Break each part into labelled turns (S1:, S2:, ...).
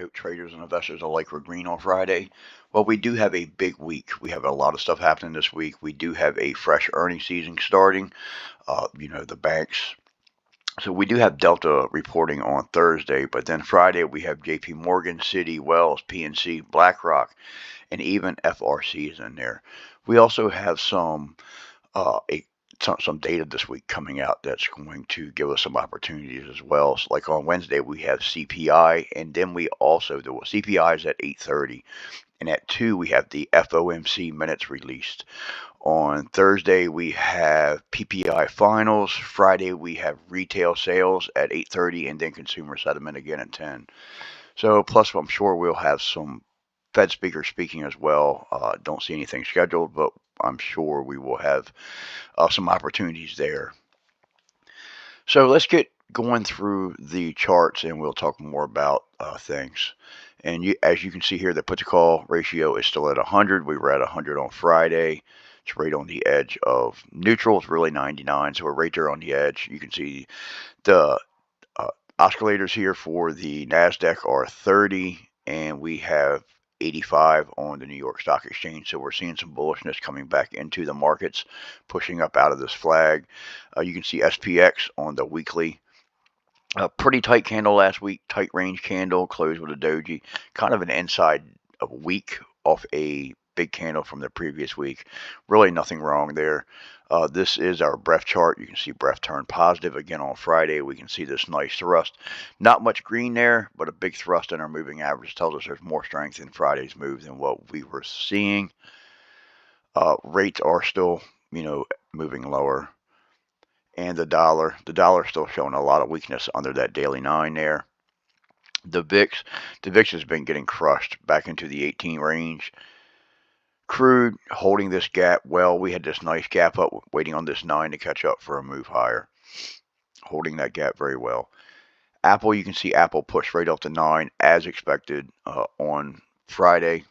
S1: hope traders and investors alike were green on Friday. Well, we do have a big week. We have a lot of stuff happening this week. We do have a fresh earnings season starting. The banks. So we do have Delta reporting on Thursday, but then Friday we have JP Morgan, Citi, Wells, PNC, BlackRock, and even FRC is in there. We also have some data this week coming out that's going to give us some opportunities as well. So like on Wednesday we have CPI, and then the CPI is at 8:30, and at 2 we have the FOMC minutes released. On Thursday we have PPI finals. Friday we have retail sales at 8:30, and then consumer sentiment again at 10. So plus I'm sure we'll have some Fed speakers speaking as well. Don't see anything scheduled, but I'm sure we will have some opportunities there. So let's get going through the charts, and we'll talk more about things. And as you can see here, the put to call ratio is still at 100. We were at 100 on Friday. It's right on the edge of neutral. It's really 99, so we're right there on the edge. You can see the oscillators here for the NASDAQ are 30, and we have 85 on the New York Stock Exchange. So we're seeing some bullishness coming back into the markets, pushing up out of this flag. You can see SPX on the weekly. A pretty tight candle last week, tight range candle, closed with a doji. Kind of an inside of a week off a big candle from the previous week. Really nothing wrong there. This is our breadth chart. You can see breadth turn positive again on Friday. We can see this nice thrust. Not much green there, but a big thrust in our moving average tells us there's more strength in Friday's move than what we were seeing. Rates are still, moving lower. And the dollar still showing a lot of weakness under that daily 9 there. The VIX has been getting crushed back into the 18 range. Crude holding this gap well. We had this nice gap up, waiting on this 9 to catch up for a move higher. Holding that gap very well. Apple, you can see Apple push right up to 9 as expected on Friday.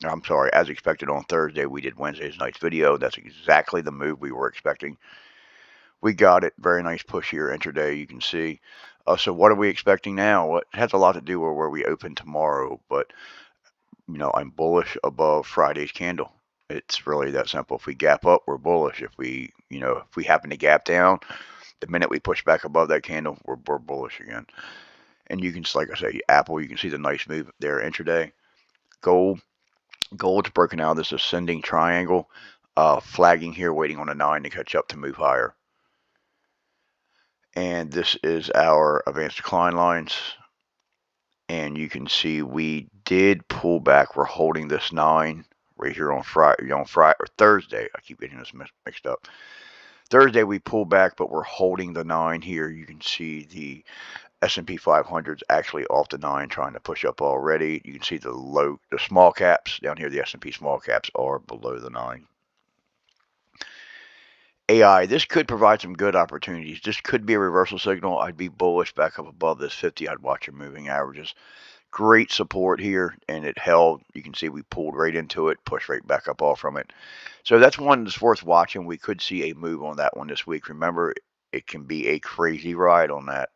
S1: I'm sorry, as expected on Thursday. We did Wednesday's night's video. That's exactly the move we were expecting. We got it. Very nice push here intraday, you can see. So what are we expecting now? Well, it has a lot to do with where we open tomorrow, but I'm bullish above Friday's candle. It's really that simple. If we gap up, we're bullish. If we happen to gap down, the minute we push back above that candle, we're bullish again. And you can, like I say, Apple, you can see the nice move there intraday. Gold's broken out of this ascending triangle, flagging here, waiting on a 9 to catch up to move higher. And this is our advanced decline lines. And you can see we did pull back. We're holding this 9 right here on Friday or Thursday. I keep getting this mixed up. Thursday we pulled back, but we're holding the 9 here. You can see the S&P 500's actually off the 9, trying to push up already. You can see the small caps down here. The S&P small caps are below the 9. AI, this could provide some good opportunities. This could be a reversal signal. I'd be bullish back up above this 50. I'd watch your moving averages. Great support here, and it held. You can see we pulled right into it, pushed right back up off from it. So that's one that's worth watching. We could see a move on that one this week. Remember, it can be a crazy ride on that.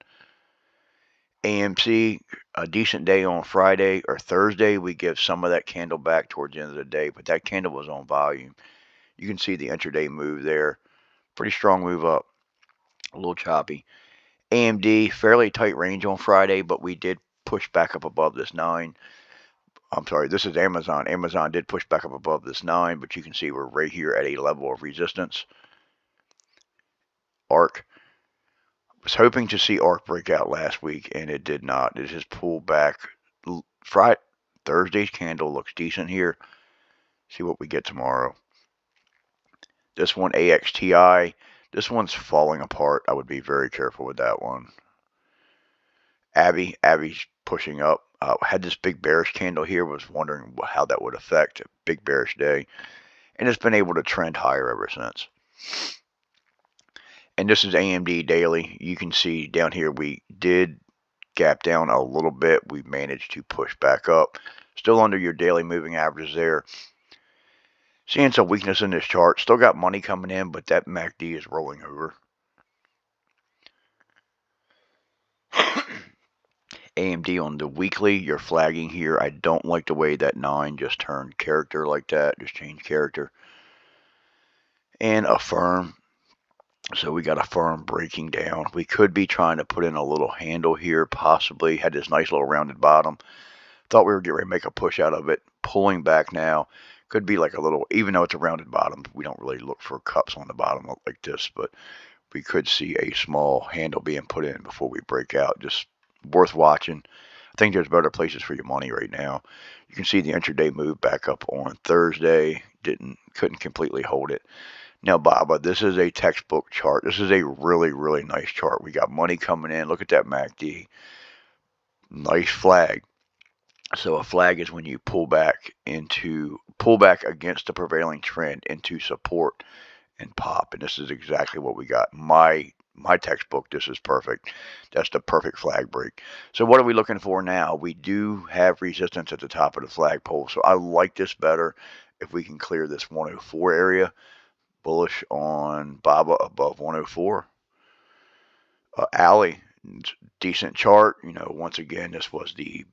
S1: AMC, a decent day on Friday or Thursday. We give some of that candle back towards the end of the day, but that candle was on volume. You can see the intraday move there. Pretty strong move up. A little choppy. AMD, fairly tight range on Friday, but we did push back up above this 9. I'm sorry, this is Amazon. Amazon did push back up above this 9, but you can see we're right here at a level of resistance. ARK. Was hoping to see ARK break out last week, and it did not. It just pulled back. Thursday's candle looks decent here. See what we get tomorrow. This one, AXTI, this one's falling apart. I would be very careful with that one. Abby's pushing up. Had this big bearish candle here. Was wondering how that would affect a big bearish day. And it's been able to trend higher ever since. And this is AMD daily. You can see down here we did gap down a little bit. We managed to push back up. Still under your daily moving averages there. Seeing some weakness in this chart. Still got money coming in, but that MACD is rolling over. AMD on the weekly, you're flagging here. I don't like the way that 9 just turned character like that, just changed character. And affirm. So we got a firm breaking down. We could be trying to put in a little handle here, possibly. Had this nice little rounded bottom. Thought we were getting ready to make a push out of it. Pulling back now. Could be like a little, even though it's a rounded bottom, we don't really look for cups on the bottom like this, but we could see a small handle being put in before we break out. Just worth watching. I think there's better places for your money right now. You can see the intraday move back up on Thursday. Couldn't completely hold it. Now, Baba, this is a textbook chart. This is a really, really nice chart. We got money coming in. Look at that MACD. Nice flag. So a flag is when you pull back against the prevailing trend into support and pop. And this is exactly what we got. My textbook, this is perfect. That's the perfect flag break. So what are we looking for now? We do have resistance at the top of the flagpole. So I like this better if we can clear this 104 area. Bullish on Baba above 104. Alley, decent chart. Once again, this was the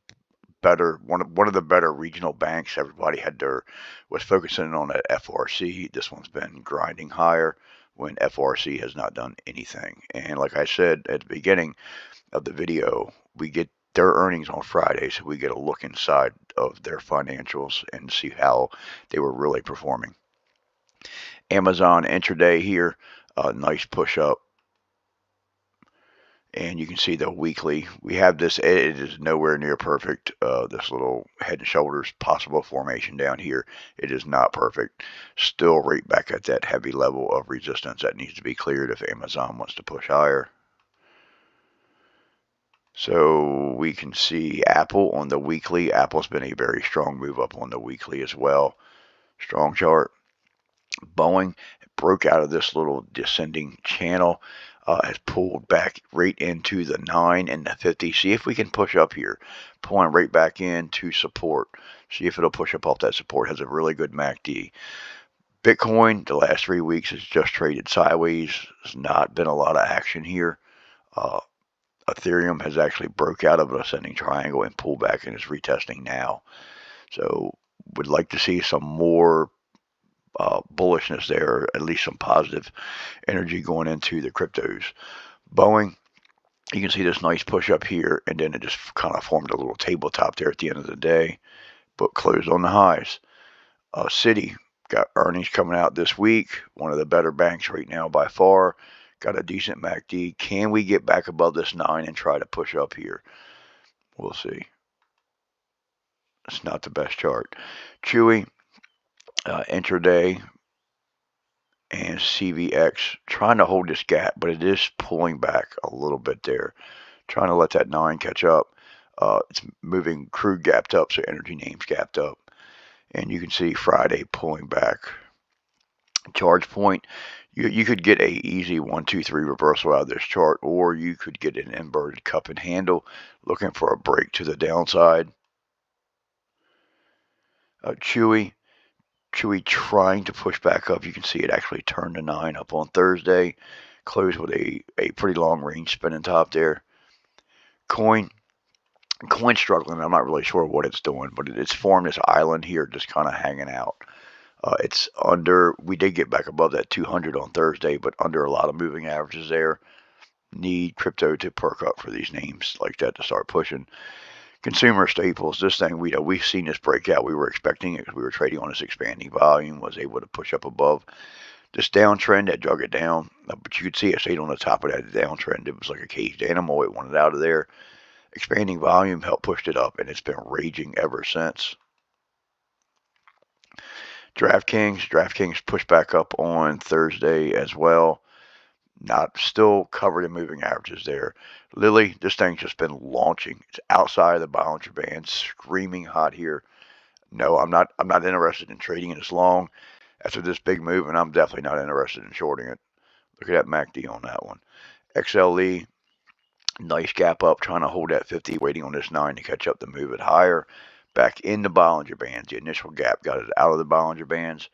S1: better one of the better regional banks. Everybody was focusing on that FRC. This one's been grinding higher when FRC has not done anything. And like I said at the beginning of the video, we get their earnings on Friday, so we get a look inside of their financials and see how they were really performing. Amazon intraday here, nice push up. And you can see the weekly. We have this, it is nowhere near perfect. This little head and shoulders possible formation down here, it is not perfect. Still right back at that heavy level of resistance that needs to be cleared if Amazon wants to push higher. So we can see Apple on the weekly. Apple's been a very strong move up on the weekly as well. Strong chart. Boeing broke out of this little descending channel, has pulled back right into the 9 and the 50. See if we can push up here, pulling right back into support. See if it'll push up off that support. Has a really good MACD. Bitcoin, the last 3 weeks has just traded sideways. There's not been a lot of action here. Ethereum has actually broke out of an ascending triangle and pulled back and is retesting now. So would like to see some more bullishness there, at least some positive energy going into the cryptos. Boeing, you can see this nice push up here, and then it just kind of formed a little tabletop there at the end of the day, but closed on the highs. Citi got earnings coming out this week, one of the better banks right now by far. Got a decent MACD. Can we get back above this 9 and try to push up here? We'll see. It's not the best chart. Chewy, intraday, and CVX trying to hold this gap, but it is pulling back a little bit there. Trying to let that 9 catch up. It's moving crude gapped up, so energy names gapped up. And you can see Friday pulling back. Charge point, you could get a easy 1, 2, 3 reversal out of this chart, or you could get an inverted cup and handle looking for a break to the downside. Chewy trying to push back up. You can see it actually turned to 9 up on Thursday. Closed with a pretty long range spinning top there. Coin struggling. I'm not really sure what it's doing, but it's formed this island here just kind of hanging out. It's under, we did get back above that 200 on Thursday, but under a lot of moving averages there. Need crypto to perk up for these names like that to start pushing. Consumer staples, this thing, we've seen this breakout. We were expecting it because we were trading on this expanding volume, was able to push up above this downtrend that drug it down. But you could see it stayed on the top of that downtrend. It was like a caged animal. It wanted out of there. Expanding volume helped push it up, and it's been raging ever since. DraftKings pushed back up on Thursday as well. Not still covered in moving averages there. Lilly, this thing's just been launching. It's outside of the Bollinger Band, screaming hot here. No, I'm not interested in trading it as long after this big move, and I'm definitely not interested in shorting it. Look at that MACD on that one. XLE, nice gap up, trying to hold that 50, waiting on this 9 to catch up to move it higher. Back in the Bollinger Bands. The initial gap got it out of the Bollinger Bands.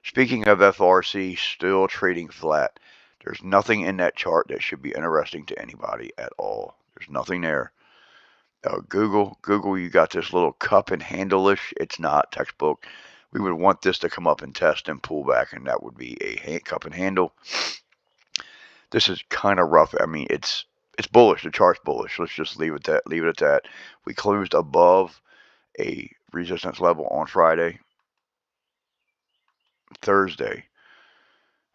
S1: Speaking of FRC, still trading flat. There's nothing in that chart that should be interesting to anybody at all. There's nothing there. Google, you got this little cup and handle-ish. It's not textbook. We would want this to come up and test and pull back, and that would be a cup and handle. This is kind of rough. I mean, it's bullish. The chart's bullish. Let's just leave it at that. We closed above a resistance level on Friday. Thursday,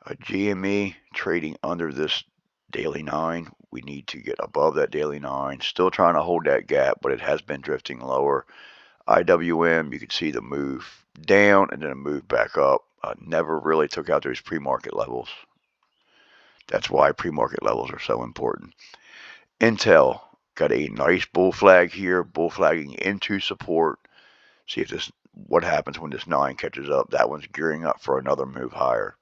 S1: GME trading under this daily 9. We need to get above that daily 9. Still trying to hold that gap, but it has been drifting lower. IWM, you can see the move down and then a move back up. Never really took out those pre-market levels. That's why pre-market levels are so important. Intel got a nice bull flag here, bull flagging into support. See if this what happens when this 9 catches up. That one's gearing up for another move higher.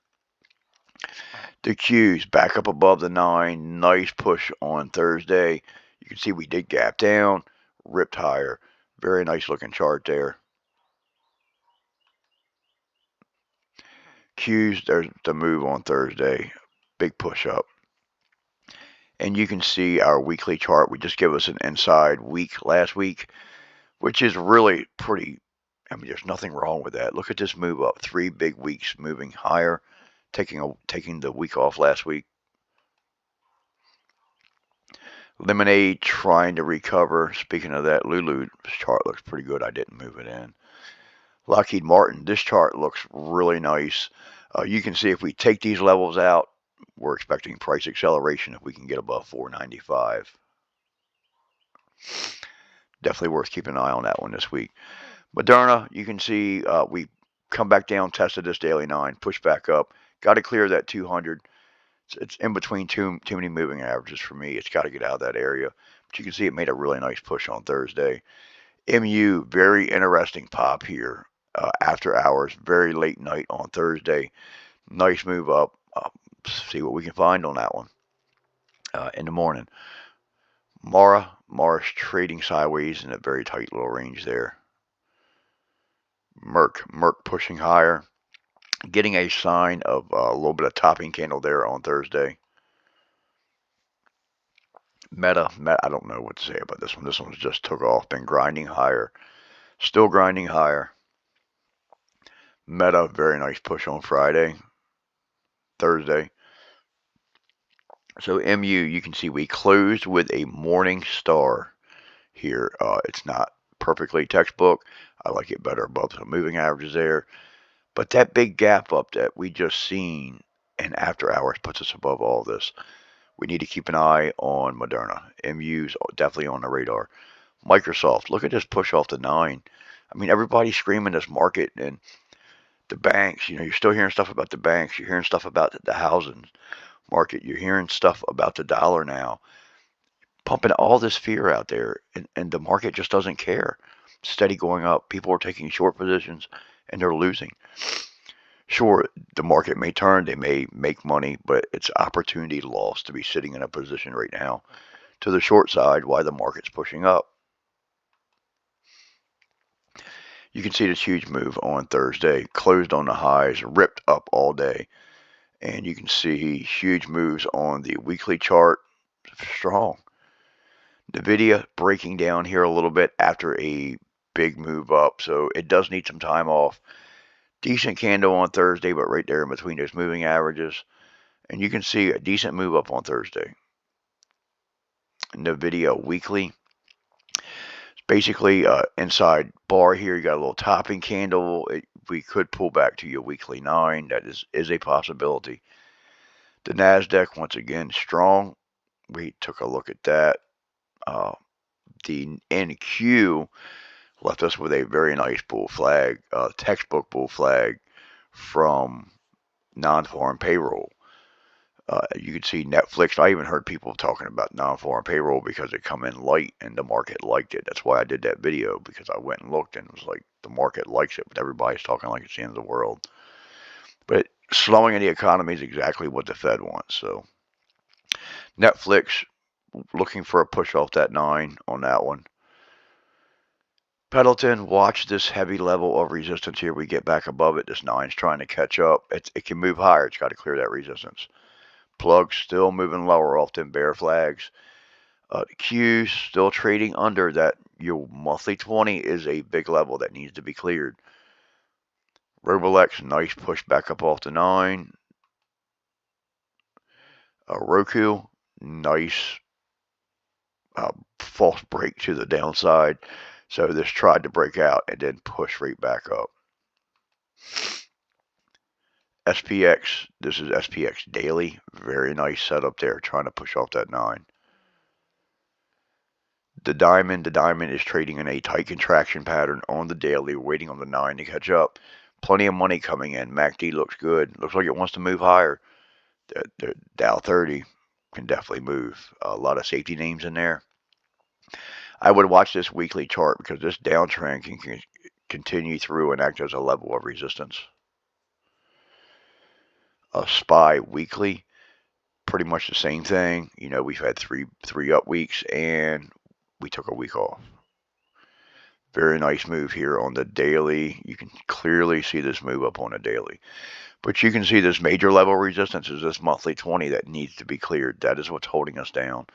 S1: The Qs back up above the 9. Nice push on Thursday. You can see we did gap down, ripped higher. Very nice looking chart there. Qs, there's the move on Thursday. Big push up. And you can see our weekly chart. We just give us an inside week last week, which is really pretty. I mean, there's nothing wrong with that. Look at this move up. 3 big weeks moving higher, taking the week off last week. Lemonade trying to recover. Speaking of that, Lulu's chart looks pretty good. I didn't move it in. Lockheed Martin, this chart looks really nice. You can see if we take these levels out, we're expecting price acceleration if we can get above 495. Definitely worth keeping an eye on that one this week. Moderna, you can see we come back down, tested this daily 9, push back up. Got to clear that 200. It's in between too many moving averages for me. It's got to get out of that area. But you can see it made a really nice push on Thursday. MU, very interesting pop here. After hours, very late night on Thursday. Nice move up. See what we can find on that one in the morning. Mara's trading sideways in a very tight little range there. Merck pushing higher. Getting a sign of a little bit of topping candle there on Thursday. Meta, I don't know what to say about this one. This one's just took off, been grinding higher. Still grinding higher. Meta, very nice push on Friday. Thursday. So MU, you can see we closed with a morning star here. It's not perfectly textbook. I like it better above the moving averages there. But that big gap up that we just seen and after hours puts us above all this. We need to keep an eye on Moderna. MU's definitely on the radar. Microsoft, look at this push off the 9. I mean, everybody's screaming this market and the banks. You know, you're still hearing stuff about the banks. You're hearing stuff about the housing market. You're hearing stuff about the dollar now. Pumping all this fear out there, and the market just doesn't care. Steady going up. People are taking short positions, and they're losing. Sure, the market may turn. They may make money, but it's opportunity lost to be sitting in a position right now to the short side while the market's pushing up. You can see this huge move on Thursday, closed on the highs, ripped up all day. And you can see huge moves on the weekly chart, strong. NVIDIA breaking down here a little bit after a big move up, so it does need some time off. Decent candle on Thursday, but right there in between those moving averages. And you can see a decent move up on Thursday. NVIDIA weekly. Basically, inside bar here, you got a little topping candle. We could pull back to your weekly 9. That is a possibility. The NASDAQ, once again, strong. We took a look at that. The NQ left us with a very nice bull flag, textbook bull flag from non-farm payroll. You can see Netflix. I even heard people talking about non-farm payroll because it come in light and the market liked it. That's why I did that video, because I went and looked and it was like the market likes it, but everybody's talking like it's the end of the world. But slowing in the economy is exactly what the Fed wants. So Netflix looking for a push off that 9 on that one. Pendleton, watch this heavy level of resistance here. We get back above it. This 9's trying to catch up. It can move higher. It's got to clear that resistance. Plug still moving lower off them bear flags. The Q's still trading under that. Your monthly 20 is a big level that needs to be cleared. Roblex, nice push back up off the 9. Roku, nice false break to the downside. So this tried to break out and then push right back up. SPX, this is SPX daily. Very nice setup there, trying to push off that 9. The diamond is trading in a tight contraction pattern on the daily, waiting on the 9 to catch up. Plenty of money coming in. MACD looks good. Looks like it wants to move higher. The Dow 30 can definitely move. A lot of safety names in there. I would watch this weekly chart because this downtrend can continue through and act as a level of resistance. SPY weekly, pretty much the same thing. You know, we've had three up weeks and we took a week off. Very nice move here on the daily. You can clearly see this move up on a daily. But you can see this major level resistance is this monthly 20 that needs to be cleared. That is what's holding us down.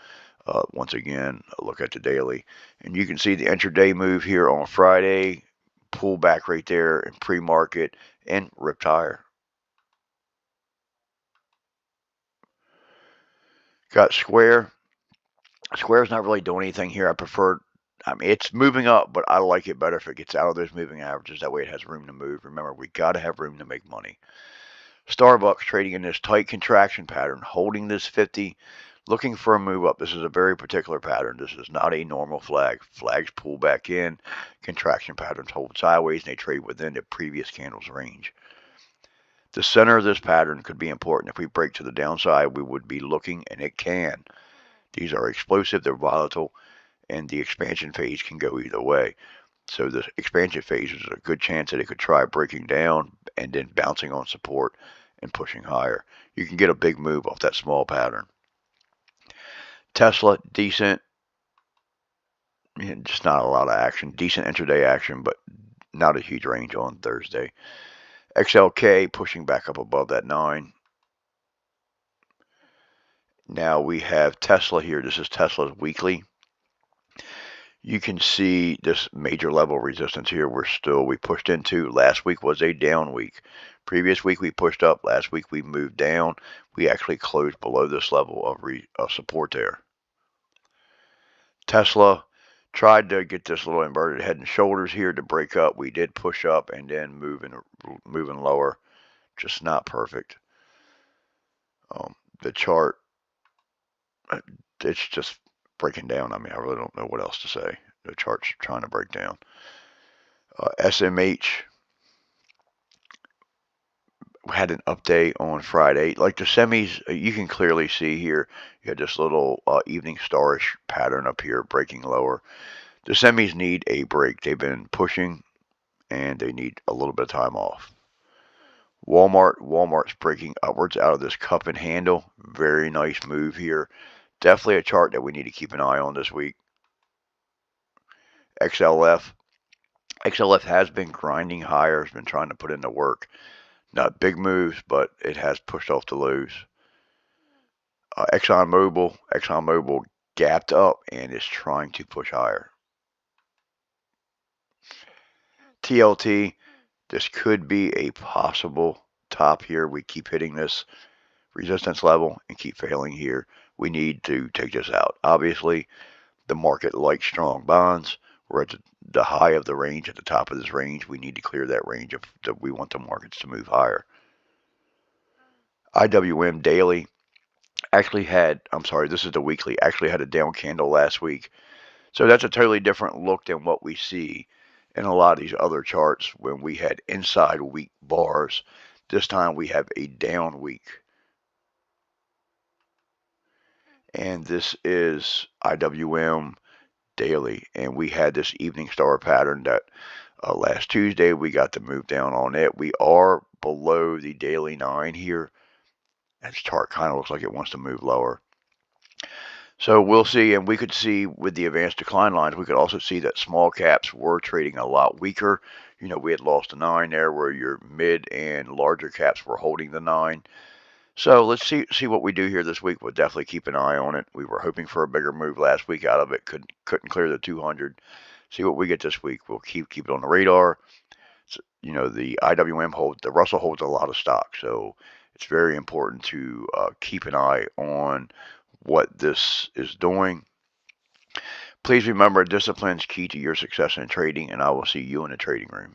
S1: Once again, look at the daily. And you can see the intraday move here on Friday. Pull back right there in pre-market and ripped higher. Got Square. Square's not really doing anything here. I mean, it's moving up, but I like it better if it gets out of those moving averages. That way it has room to move. Remember, we got to have room to make money. Starbucks trading in this tight contraction pattern, holding this 50, looking for a move up. This is a very particular pattern. This is not a normal flag. Flags pull back in, contraction patterns hold sideways, and they trade within the previous candle's range. The center of this pattern could be important. If we break to the downside, we would be looking, and it can. These are explosive, they're volatile, and the expansion phase can go either way. So the expansion phase is a good chance that it could try breaking down and then bouncing on support and pushing higher. You can get a big move off that small pattern. Tesla, decent. Just not a lot of action. Decent intraday action, but not a huge range on Thursday. XLK pushing back up above that 9. Now we have Tesla here. This is Tesla's weekly. You can see this major level resistance here. We pushed into. Last week was a down week. Previous week we pushed up. Last week we moved down. We actually closed below this level of support there. Tesla tried to get this little inverted head and shoulders here to break up. We did push up and then moving lower. Just not perfect. The chart, it's just breaking down. I mean, I really don't know what else to say. The chart's trying to break down. SMH had an update on Friday. Like the semis, you can clearly see here, you had this little evening starish pattern up here breaking lower. The semis need a break. They've been pushing and they need a little bit of time off. Walmart's breaking upwards out of this cup and handle. Very nice move here. Definitely a chart that we need to keep an eye on this week. XLF has been grinding higher, has been trying to put in the work. Not big moves, but it has pushed off the lows. ExxonMobil gapped up and is trying to push higher. TLT, this could be a possible top here. We keep hitting this resistance level and keep failing here. We need to take this out. Obviously, the market likes strong bonds. We're at the high of the range, at the top of this range. We need to clear that range if we want the markets to move higher. IWM daily this is the weekly, actually had a down candle last week. So that's a totally different look than what we see in a lot of these other charts when we had inside week bars. This time we have a down week. And this is IWM daily. And we had this evening star pattern that last Tuesday we got to move down on it. We are below the daily 9 here. This chart kind of looks like it wants to move lower. So we'll see, and we could see with the advanced decline lines, we could also see that small caps were trading a lot weaker. We had lost a 9 there where your mid and larger caps were holding the 9. So let's see what we do here this week. We'll definitely keep an eye on it. We were hoping for a bigger move last week out of it. Couldn't clear the 200. See what we get this week. We'll keep it on the radar. You know, the IWM the Russell holds a lot of stock, so it's very important to keep an eye on what this is doing. Please remember, discipline is key to your success in trading, and I will see you in the trading room.